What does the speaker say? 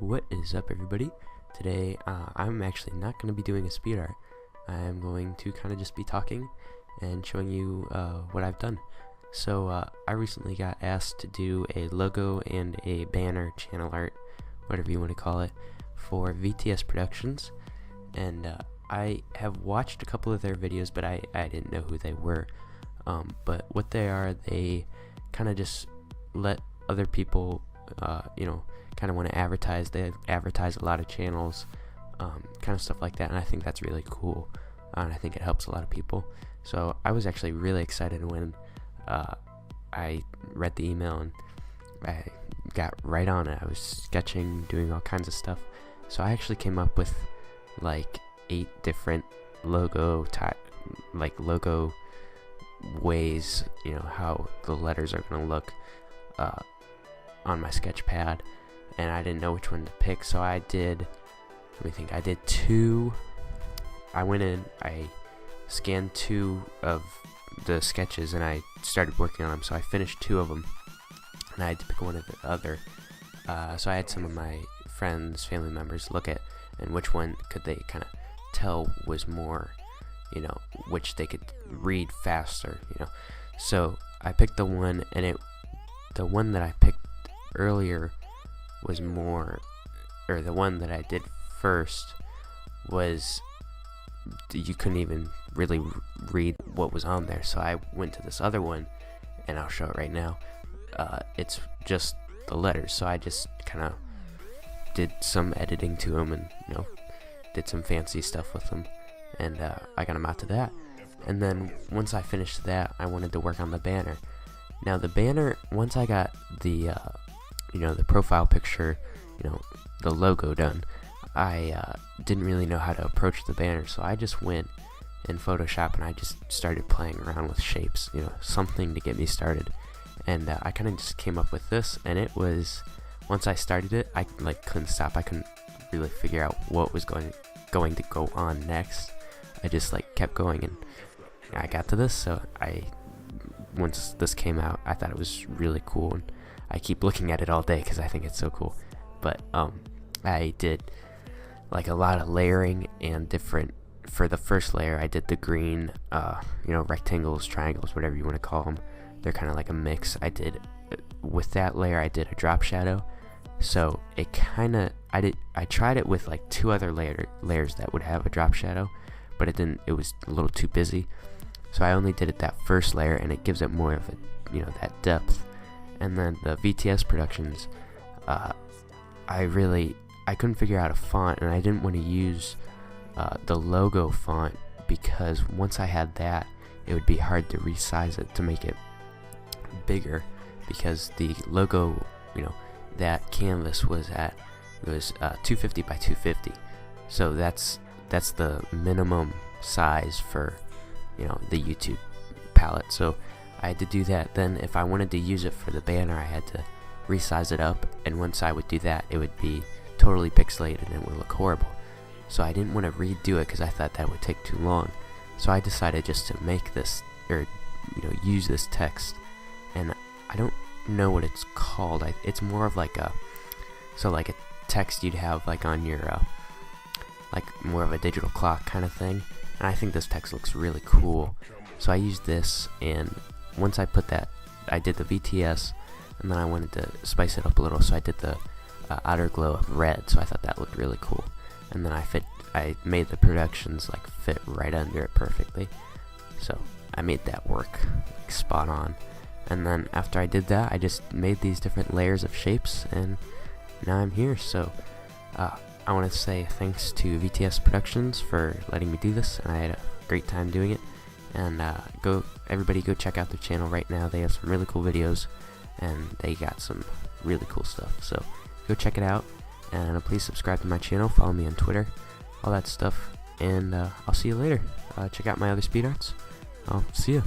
What is up, everybody? Today I'm actually not going to be doing a speed art. I'm going to kind of just be talking and showing you what I've done. So I recently got asked to do a logo and a banner channel art, whatever you want to call it, for VTS Productions, and I have watched a couple of their videos, but I didn't know who they were. But what they are, they kind of just let other people kind of want to advertise. They advertise a lot of channels, kind of stuff like that, and I think that's really cool, and I think it helps a lot of people. So I was actually really excited when I read the email, and I got right on it. I was sketching, doing all kinds of stuff. So I actually came up with like 8 different logo ways, how the letters are going to look on my sketch pad, and I didn't know which one to pick, so I did 2. I went in, I scanned 2 of the sketches, and I started working on them. So I finished 2 of them, and I had to pick one of the other. So I had some of my friends, family members look at, and which one could they kind of tell was more, which they could read faster, So I picked the one, and the one that I picked earlier was more, or the one that I did first was, you couldn't even really read what was on there. So I went to this other one, and I'll show it right now. It's just the letters, so I just kind of did some editing to them, and did some fancy stuff with them, and I got them out to that. And then once I finished that, I wanted to work on the banner. Now the banner, once I got the the profile picture, the logo done, I didn't really know how to approach the banner, so I just went in Photoshop and I just started playing around with shapes, something to get me started. And I kind of just came up with this, and it was, once I started it, I couldn't stop. I couldn't really figure out what was going to go on next. I just kept going, and I got to this. So once this came out, I thought it was really cool, and I keep looking at it all day because I think it's so cool. But I did a lot of layering and different. For the first layer, I did the green, rectangles, triangles, whatever you want to call them. They're kind of like a mix. With that layer, I did a drop shadow. So it I tried it with 2 other layers that would have a drop shadow, but it was a little too busy. So I only did it that first layer, and it gives it more of a, that depth. And then the VTS Productions, I couldn't figure out a font, and I didn't want to use the logo font, because once I had that, it would be hard to resize it to make it bigger, because the logo, that canvas was 250 by 250, so that's the minimum size for the YouTube palette. So I had to do that. Then if I wanted to use it for the banner, I had to resize it up, and once I would do that, it would be totally pixelated and it would look horrible. So I didn't want to redo it because I thought that would take too long. So I decided just to make this, or use this text, and I don't know what it's called. It's more of like a text you'd have on your more of a digital clock kind of thing. And I think this text looks really cool. So I used this, and once I put that, I did the VTS, and then I wanted to spice it up a little, so I did the outer glow of red. So I thought that looked really cool. And then I made the productions fit right under it perfectly. So I made that work spot on. And then after I did that, I just made these different layers of shapes, and now I'm here. So I want to say thanks to VTS Productions for letting me do this, and I had a great time doing it. And everybody go check out their channel right now. They have some really cool videos, and they got some really cool stuff. So go check it out, and please subscribe to my channel, follow me on Twitter, all that stuff, and I'll see you later. Check out my other speed arts. I'll see you.